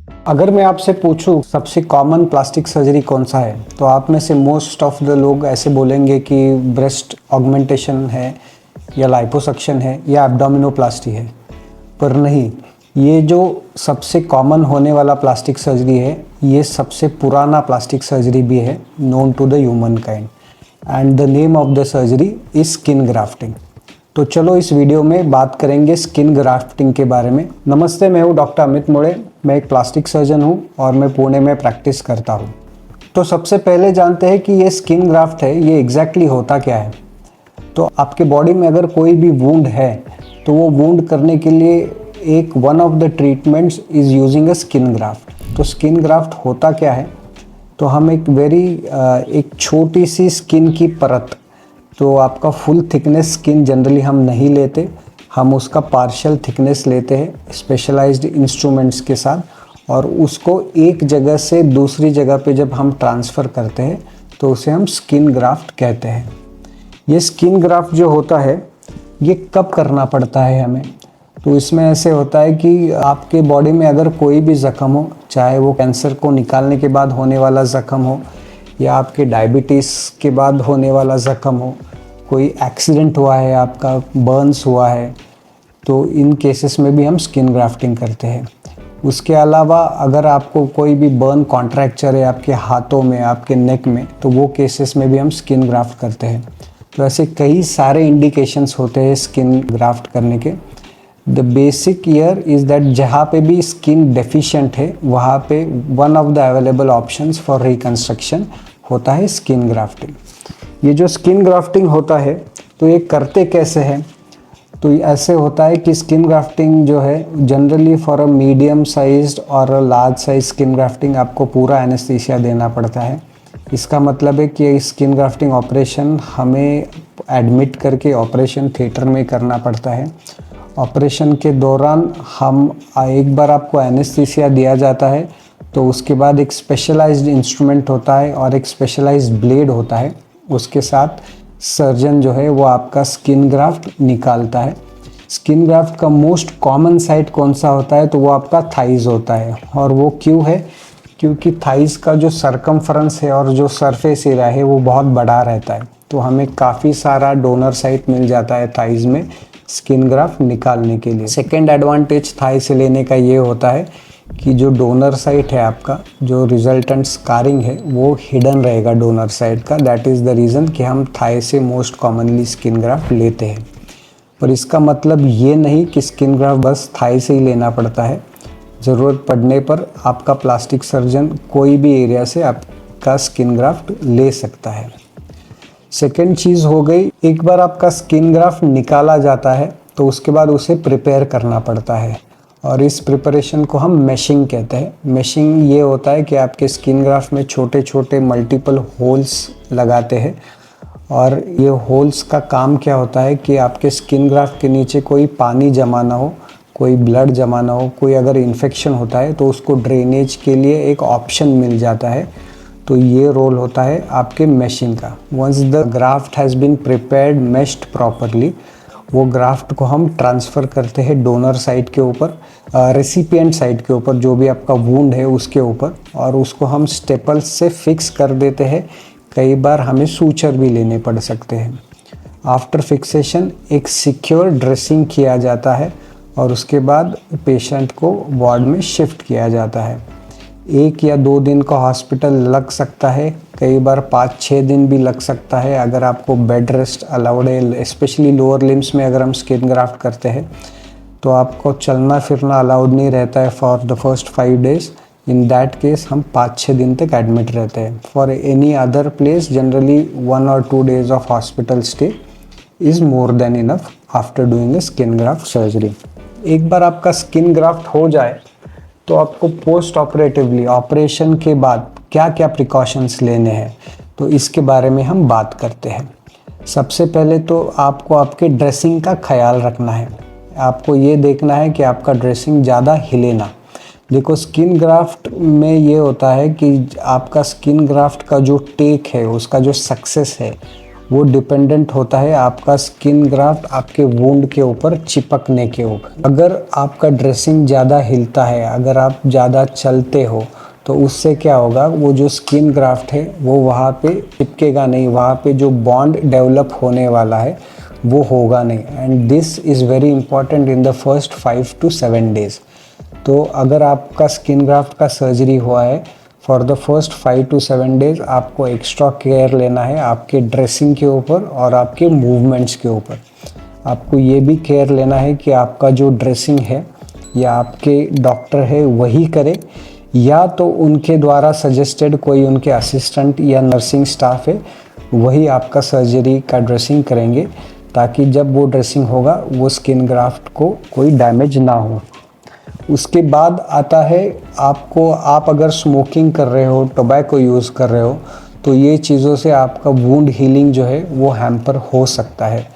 अगर मैं आपसे पूछूं सबसे कॉमन प्लास्टिक सर्जरी कौन सा है, तो आप में से मोस्ट ऑफ द लोग ऐसे बोलेंगे कि ब्रेस्ट ऑगमेंटेशन है या लाइपोसक्शन है या एब्डोमिनोप्लास्टी है। पर नहीं, ये जो सबसे कॉमन होने वाला प्लास्टिक सर्जरी है, ये सबसे पुराना प्लास्टिक सर्जरी भी है, known to the human kind, and the name of the surgery is skin grafting. तो चलो इस वीडियो में बात करेंगे स्किन ग्राफ्टिंग के बारे में। नमस्ते, मैं हूँ डॉक्टर अमित मोड़े। मैं एक प्लास्टिक सर्जन हूँ और मैं पुणे में प्रैक्टिस करता हूँ। तो सबसे पहले जानते हैं कि ये स्किन ग्राफ्ट है, ये एग्जैक्टली होता क्या है। तो आपके बॉडी में अगर कोई भी वुंड है तो वो वुंड करने के लिए एक one of the treatments is using a skin graft. तो स्किन ग्राफ्ट होता क्या है, तो हम एक छोटी सी स्किन की परत, तो आपका फुल थिकनेस स्किन जनरली हम नहीं लेते, हम उसका पार्शियल थिकनेस लेते हैं स्पेशलाइज्ड इंस्ट्रूमेंट्स के साथ, और उसको एक जगह से दूसरी जगह पे जब हम ट्रांसफ़र करते हैं तो उसे हम स्किन ग्राफ्ट कहते हैं। ये स्किन ग्राफ्ट जो होता है ये कब करना पड़ता है हमें, तो इसमें ऐसे होता है कि आपके बॉडी में अगर कोई भी ज़ख्म हो, चाहे वो कैंसर को निकालने के बाद होने वाला ज़ख्म हो या आपके डायबिटीज़ के बाद होने वाला ज़ख्म हो, कोई एक्सीडेंट हुआ है, आपका बर्न्स हुआ है, तो इन केसेस में भी हम स्किन ग्राफ्टिंग करते हैं। उसके अलावा अगर आपको कोई भी बर्न कॉन्ट्रैक्चर है आपके हाथों में, आपके नेक में, तो वो केसेस में भी हम स्किन ग्राफ्ट करते हैं। तो ऐसे कई सारे इंडिकेशंस होते हैं स्किन ग्राफ्ट करने के। The basic year is that जहाँ पे भी स्किन डेफिशिएंट है वहाँ पे one of the available options for reconstruction होता है स्किन ग्राफ्टिंग। ये जो स्किन ग्राफ्टिंग होता है तो ये करते कैसे हैं, तो ऐसे होता है कि स्किन ग्राफ्टिंग जो है generally for a medium sized और लार्ज साइज स्किन ग्राफ्टिंग आपको पूरा एनेस्थीसिया देना पड़ता है। इसका मतलब है कि स्किन ग्राफ्टिंग ऑपरेशन हमें एडमिट करके ऑपरेशन थिएटर में करना पड़ता है। ऑपरेशन के दौरान एक बार आपको एनेस्थीसिया दिया जाता है तो उसके बाद एक स्पेशलाइज्ड इंस्ट्रूमेंट होता है और एक स्पेशलाइज्ड ब्लेड होता है, उसके साथ सर्जन जो है वो आपका स्किन ग्राफ्ट निकालता है। स्किन ग्राफ्ट का मोस्ट कॉमन साइट कौन सा होता है, तो वो आपका थाइज़ होता है। और वो क्यों है, क्योंकि थाइज़ का जो सरकमफ्रेंस है और जो सरफेस एरिया है वो बहुत बड़ा रहता है, तो हमें काफ़ी सारा डोनर साइट मिल जाता है थाइज़ में स्किन ग्राफ्ट निकालने के लिए। सेकेंड एडवांटेज थाई से लेने का ये होता है कि जो डोनर साइट है आपका, जो रिजल्टेंट स्कारिंग है वो हिडन रहेगा डोनर साइट का। दैट इज़ द रीज़न कि हम थाई से मोस्ट कॉमनली स्किन ग्राफ्ट लेते हैं। पर इसका मतलब ये नहीं कि स्किन ग्राफ्ट बस थाई से ही लेना पड़ता है। ज़रूरत पड़ने पर आपका प्लास्टिक सर्जन कोई भी एरिया से आपका स्किन ग्राफ्ट ले सकता है। सेकेंड चीज़ हो गई, एक बार आपका स्किन ग्राफ्ट निकाला जाता है तो उसके बाद उसे प्रिपेयर करना पड़ता है, और इस प्रिपरेशन को हम मेशिंग कहते हैं। मेशिंग ये होता है कि आपके स्किन ग्राफ्ट में छोटे छोटे मल्टीपल होल्स लगाते हैं, और ये होल्स का काम क्या होता है कि आपके स्किन ग्राफ्ट के नीचे कोई पानी जमा ना हो, कोई ब्लड जमा ना हो, कोई अगर इन्फेक्शन होता है तो उसको ड्रेनेज के लिए एक ऑप्शन मिल जाता है। तो ये रोल होता है आपके मेशिंग का। Once the graft has been prepared meshed properly, वो ग्राफ्ट को हम ट्रांसफ़र करते हैं डोनर साइड के ऊपर, रेसिपिएंट साइड के ऊपर, जो भी आपका वुंड है उसके ऊपर, और उसको हम स्टेपल्स से फिक्स कर देते हैं। कई बार हमें सूचर भी लेने पड़ सकते हैं। आफ्टर फिक्सेशन एक सिक्योर ड्रेसिंग किया जाता है और उसके बाद पेशेंट को वार्ड में शिफ्ट किया जाता है। 1 या 2 दिन का हॉस्पिटल लग सकता है, कई बार 5-6 दिन भी लग सकता है अगर आपको बेड रेस्ट अलाउड है। स्पेशली लोअर लिम्स में अगर हम स्किन ग्राफ्ट करते हैं तो आपको चलना फिरना अलाउड नहीं रहता है for the first 5 days. In that case हम 5-6 दिन तक एडमिट रहते हैं। For any other place generally 1 or 2 days of hospital stay is more than enough after doing a skin graft surgery. एक बार आपका स्किन ग्राफ्ट हो जाए तो आपको पोस्ट ऑपरेटिवली, ऑपरेशन के बाद क्या क्या प्रिकॉशंस लेने हैं, तो इसके बारे में हम बात करते हैं। सबसे पहले तो आपको आपके ड्रेसिंग का ख्याल रखना है। आपको ये देखना है कि आपका ड्रेसिंग ज़्यादा हिले ना। देखो, स्किन ग्राफ्ट में ये होता है कि आपका स्किन ग्राफ्ट का जो टेक है, उसका जो सक्सेस है, वो डिपेंडेंट होता है आपका स्किन ग्राफ्ट आपके वुंड के ऊपर चिपकने के ऊपर। अगर आपका ड्रेसिंग ज़्यादा हिलता है, अगर आप ज़्यादा चलते हो, तो उससे क्या होगा, वो जो स्किन ग्राफ्ट है वो वहाँ पे चिपकेगा नहीं, वहाँ पे जो बॉन्ड डेवलप होने वाला है वो होगा नहीं। And this is very important in the first 5 to 7 days. तो अगर आपका स्किन ग्राफ्ट का सर्जरी हुआ है, for the first 5 to 7 days आपको एक्स्ट्रा केयर लेना है आपके ड्रेसिंग के ऊपर और आपके मूवमेंट्स के ऊपर। आपको ये भी केयर लेना है कि आपका जो ड्रेसिंग है या आपके डॉक्टर है वही करे, या तो उनके द्वारा सजेस्टेड कोई उनके असिस्टेंट या नर्सिंग स्टाफ है वही आपका सर्जरी का ड्रेसिंग करेंगे, ताकि जब वो ड्रेसिंग होगा वो स्किन ग्राफ्ट को कोई डैमेज ना हो। उसके बाद आता है आपको, आप अगर स्मोकिंग कर रहे हो, टोबैको यूज़ कर रहे हो, तो ये चीज़ों से आपका वुंड हीलिंग जो है वो हैम्पर हो सकता है।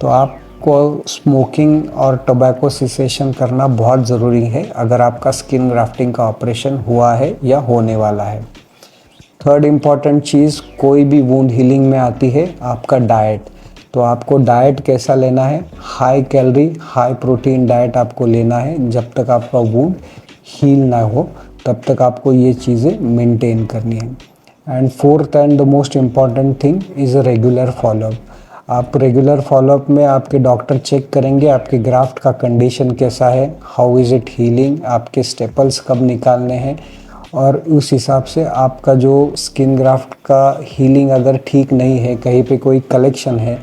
तो आपको स्मोकिंग और टोबैको सिसेशन करना बहुत ज़रूरी है अगर आपका स्किन ग्राफ्टिंग का ऑपरेशन हुआ है या होने वाला है। थर्ड इम्पॉर्टेंट चीज़ कोई भी वुंड हीलिंग में आती है आपका डाइट। तो आपको डाइट कैसा लेना है, high calorie high protein diet आपको लेना है। जब तक आपका वुंड हील ना हो तब तक आपको ये चीज़ें मेंटेन करनी है। And fourth and the most important thing is a regular follow up. आप रेगुलर फॉलोअप में आपके डॉक्टर चेक करेंगे आपके ग्राफ्ट का कंडीशन कैसा है, हाउ इज़ इट हीलिंग, आपके स्टेपल्स कब निकालने हैं, और उस हिसाब से आपका जो स्किन ग्राफ्ट का हीलिंग अगर ठीक नहीं है, कहीं पे कोई कलेक्शन है,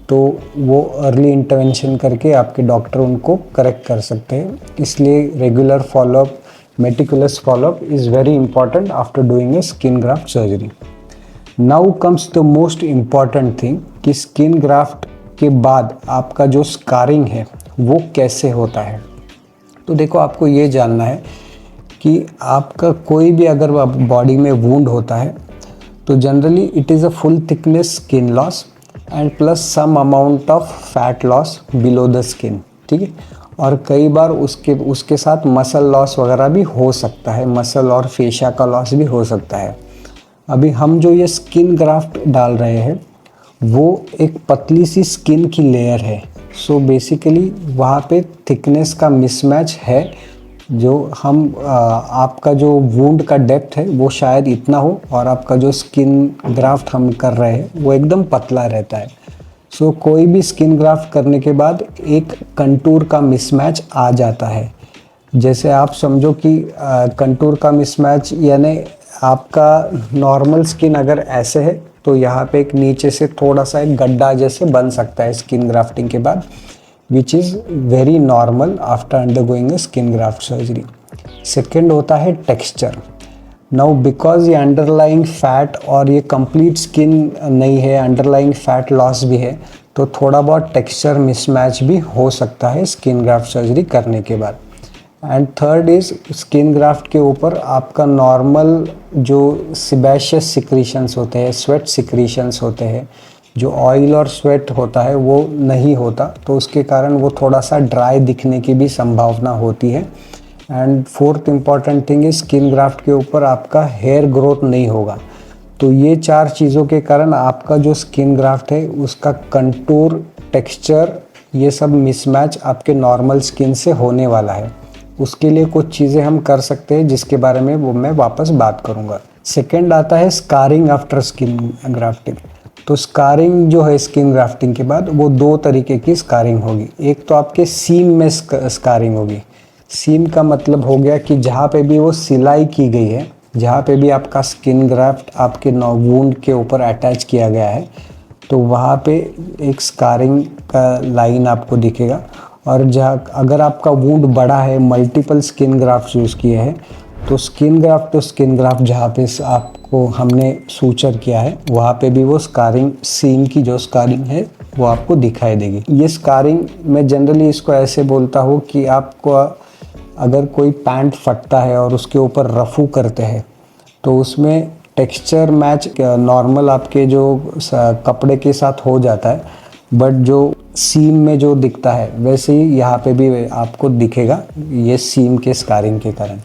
तो वो अर्ली इंटरवेंशन करके आपके डॉक्टर उनको करेक्ट कर सकते हैं। इसलिए regular follow up, meticulous follow up is very important after doing a skin graft surgery. Now comes the most important thing कि स्किन ग्राफ्ट के बाद आपका जो स्कारिंग है वो कैसे होता है। तो देखो, आपको ये जानना है कि आपका कोई भी अगर बॉडी में वुंड होता है तो generally it is a full thickness skin loss and plus some amount of fat loss below the skin, ठीक है। और कई बार उसके साथ मसल लॉस वगैरह भी हो सकता है, मसल और फेशिया का लॉस भी हो सकता है। अभी हम जो ये स्किन ग्राफ्ट डाल रहे हैं वो एक पतली सी स्किन की लेयर है। सो बेसिकली वहाँ पे थिकनेस का मिसमैच है। जो हम आपका जो वुंड का डेप्थ है वो शायद इतना हो और आपका जो स्किन ग्राफ्ट हम कर रहे हैं वो एकदम पतला रहता है। सो कोई भी स्किन ग्राफ्ट करने के बाद एक कंटूर का मिसमैच आ जाता है। जैसे आप समझो कि कंटूर का मिसमैच यानी आपका नॉर्मल स्किन अगर ऐसे है तो यहाँ पे एक नीचे से थोड़ा सा एक गड्ढा जैसे बन सकता है स्किन ग्राफ्टिंग के बाद, which is very normal after undergoing A skin graft surgery. Second होता है टेक्सचर। नाउ बिकॉज ये अंडरलाइंग फैट और ये कंप्लीट स्किन नहीं है, अंडरलाइंग फैट लॉस भी है, तो थोड़ा बहुत टेक्सचर मिसमैच भी हो सकता है स्किन ग्राफ्ट सर्जरी करने के बाद। And third is skin graft के ऊपर आपका नॉर्मल जो सिबेशियस सिक्रीशंस होते हैं, स्वेट सिक्रीशंस होते हैं, जो ऑयल और स्वेट होता है वो नहीं होता, तो उसके कारण वो थोड़ा सा ड्राई दिखने की भी संभावना होती है। And fourth important thing is skin graft के ऊपर आपका हेयर ग्रोथ नहीं होगा। तो ये चार चीज़ों के कारण आपका जो स्किन ग्राफ्ट है उसका कंटूर, टेक्सचर, ये सब मिसमैच आपके नॉर्मल स्किन से होने वाला है। उसके लिए कुछ चीज़ें हम कर सकते हैं जिसके बारे में वो मैं वापस बात करूँगा। सेकेंड आता है स्कारिंग आफ्टर स्किन ग्राफ्टिंग। तो स्कारिंग जो है स्किन ग्राफ्टिंग के बाद वो दो तरीके की स्कारिंग होगी। एक तो आपके सीम में स्कारिंग होगी। सीम का मतलब हो गया कि जहाँ पे भी वो सिलाई की गई है, जहाँ पे भी आपका स्किन ग्राफ्ट आपके वुंड के ऊपर अटैच किया गया है, तो वहाँ पे एक स्कारिंग का लाइन आपको दिखेगा। और जहाँ अगर आपका वुंड बड़ा है, मल्टीपल स्किन ग्राफ्ट यूज़ किए हैं, तो स्किन ग्राफ्ट जहाँ पे आपको हमने सूचर किया है वहाँ पे भी वो स्कारिंग, सीम की जो स्कारिंग है वो आपको दिखाई देगी। ये स्कारिंग मैं जनरली इसको ऐसे बोलता हूँ कि आपको अगर कोई पैंट फटता है और उसके ऊपर रफू करते हैं तो उसमें टेक्सचर मैच नॉर्मल आपके जो कपड़े के साथ हो जाता है, बट जो सीम में जो दिखता है वैसे ही यहाँ पे भी आपको दिखेगा, ये सीम के स्कारिंग के कारण।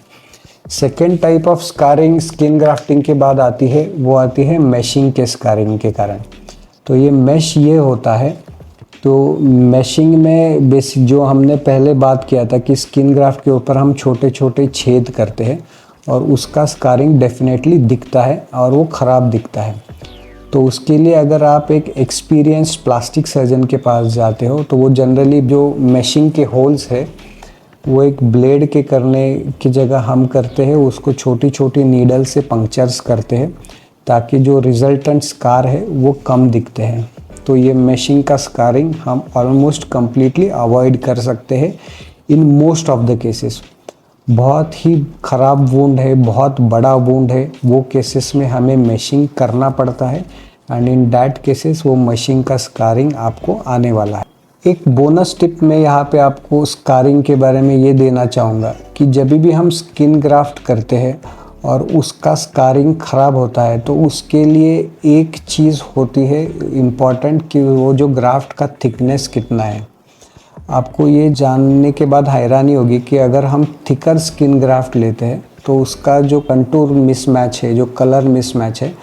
Second type of scarring skin grafting के बाद आती है, वो आती है मैशिंग के स्कारिंग के कारण। तो ये मैश ये होता है। तो मैशिंग में बेसिक जो हमने पहले बात किया था कि स्किन ग्राफ्ट के ऊपर हम छोटे छोटे छेद करते हैं और उसका स्कारिंग डेफिनेटली दिखता है और वो ख़राब दिखता है। तो उसके लिए अगर आप एक एक्सपीरियंस्ड प्लास्टिक सर्जन के पास जाते हो तो वो जनरली जो मैशिंग के होल्स है वो एक ब्लेड के करने की जगह हम करते हैं उसको छोटी छोटी नीडल से पंक्चर्स करते हैं ताकि जो रिजल्टेंट स्कार है वो कम दिखते हैं। तो ये मैशिंग का स्कारिंग हम ऑलमोस्ट कम्प्लीटली अवॉइड कर सकते हैं in most of the cases. बहुत ही ख़राब वुंड है, बहुत बड़ा वुंड है, वो केसेस में हमें मैशिंग करना पड़ता है एंड इन दैट केसेस वो मैशिंग का स्कारिंग आपको आने वाला है। एक बोनस टिप मैं यहाँ पे आपको स्कारिंग के बारे में ये देना चाहूँगा कि जब भी हम स्किन ग्राफ्ट करते हैं और उसका स्कारिंग ख़राब होता है तो उसके लिए एक चीज़ होती है इम्पॉर्टेंट कि वो जो ग्राफ्ट का थिकनेस कितना है। आपको ये जानने के बाद हैरानी होगी कि अगर हम थिकर स्किन ग्राफ्ट लेते हैं तो उसका जो कंटूर मिसमैच है, जो कलर मिसमैच है,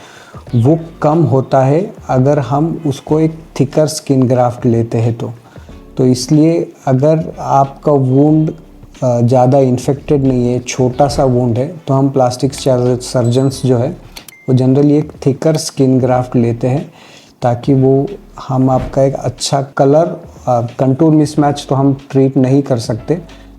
वो कम होता है अगर हम उसको एक थिकर स्किन ग्राफ्ट लेते हैं तो इसलिए अगर आपका वुंड ज़्यादा इन्फेक्टेड नहीं है, छोटा सा वुंड है, तो हम प्लास्टिक सर्जन्स जो है वो जनरली एक थिकर स्किन ग्राफ्ट लेते हैं ताकि वो हम आपका एक अच्छा कलर कंटूर मिसमैच तो हम ट्रीट नहीं कर सकते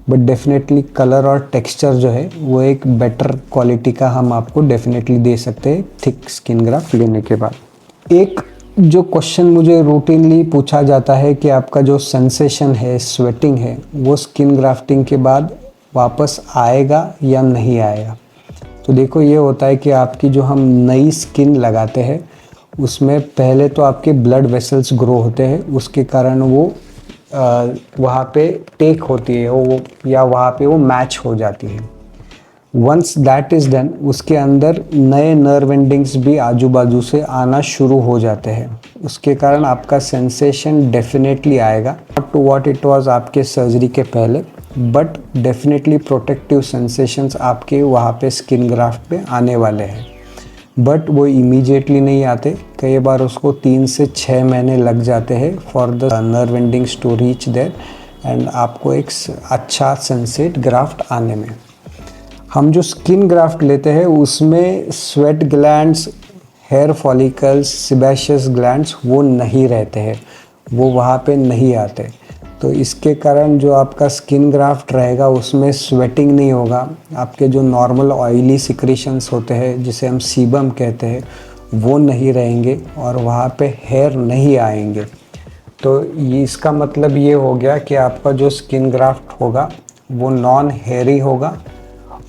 बट डेफिनेटली कलर और टेक्सचर जो है वो एक बेटर क्वालिटी का हम आपको डेफिनेटली दे सकते हैं थिक स्किन ग्राफ्ट लेने के बाद। एक जो क्वेश्चन मुझे रूटीनली पूछा जाता है कि आपका जो सेंसेशन है, स्वेटिंग है, वो स्किन ग्राफ्टिंग के बाद वापस आएगा या नहीं आएगा। तो देखो ये होता है कि आपकी जो हम नई स्किन लगाते हैं उसमें पहले तो आपके ब्लड वेसल्स ग्रो होते हैं, उसके कारण वो वहाँ पे टेक होती है वो या वहाँ पे वो मैच हो जाती है। वंस दैट इज़ डन उसके अंदर नए नर्व एंडिंग्स भी आजू बाजू से आना शुरू हो जाते हैं, उसके कारण आपका सेंसेशन डेफिनेटली आएगा, not to what it was आपके सर्जरी के पहले बट डेफिनेटली प्रोटेक्टिव सेंसेशंस आपके वहाँ पे स्किन ग्राफ्ट पे आने वाले हैं। बट वो इमीडिएटली नहीं आते, कई बार उसको 3 से 6 महीने लग जाते हैं for the nerve endings to reach there and आपको एक अच्छा सेंसेट ग्राफ्ट आने में। हम जो स्किन ग्राफ्ट लेते हैं उसमें sweat glands, hair follicles, sebaceous glands वो नहीं रहते हैं, वो वहाँ पे नहीं आते। तो इसके कारण जो आपका स्किन ग्राफ्ट रहेगा उसमें स्वेटिंग नहीं होगा, आपके जो नॉर्मल ऑयली सिक्रीशंस होते हैं जिसे हम सीबम कहते हैं वो नहीं रहेंगे और वहाँ पे हेयर नहीं आएंगे। तो ये इसका मतलब ये हो गया कि आपका जो स्किन ग्राफ्ट होगा वो नॉन हेयरी होगा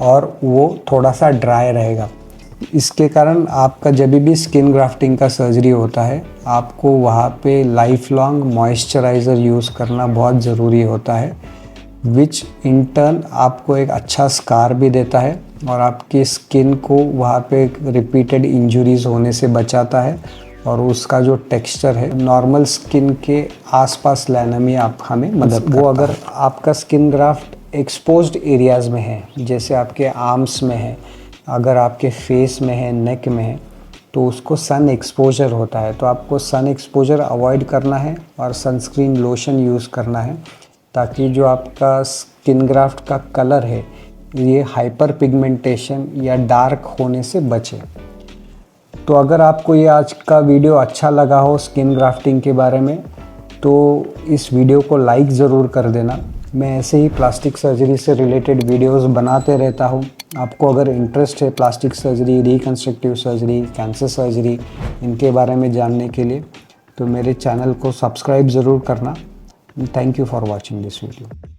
और वो थोड़ा सा ड्राई रहेगा। इसके कारण आपका जब भी स्किन ग्राफ्टिंग का सर्जरी होता है आपको वहाँ पे लाइफ लॉन्ग मॉइस्चराइज़र यूज़ करना बहुत ज़रूरी होता है, विच इन टर्न आपको एक अच्छा स्कार भी देता है और आपकी स्किन को वहाँ पे रिपीटेड इंजरीज होने से बचाता है और उसका जो टेक्सचर है नॉर्मल स्किन के आसपास लाने में आप हमें मदद करता है। वो अगर आपका स्किन ग्राफ्ट एक्सपोज्ड एरियाज़ में है, जैसे आपके आर्म्स में है, अगर आपके फेस में है, नेक में है, तो उसको सन एक्सपोजर होता है, तो आपको सन एक्सपोजर अवॉइड करना है और सनस्क्रीन लोशन यूज़ करना है ताकि जो आपका स्किन ग्राफ्ट का कलर है ये हाइपर पिगमेंटेशन या डार्क होने से बचे। तो अगर आपको ये आज का वीडियो अच्छा लगा हो स्किन ग्राफ्टिंग के बारे में तो इस वीडियो को लाइक ज़रूर कर देना। मैं ऐसे ही प्लास्टिक सर्जरी से रिलेटेड वीडियोस बनाते रहता हूँ। आपको अगर इंटरेस्ट है plastic surgery, reconstructive surgery, cancer surgery, इनके बारे में जानने के लिए तो मेरे चैनल को सब्सक्राइब ज़रूर करना। Thank you for watching this video.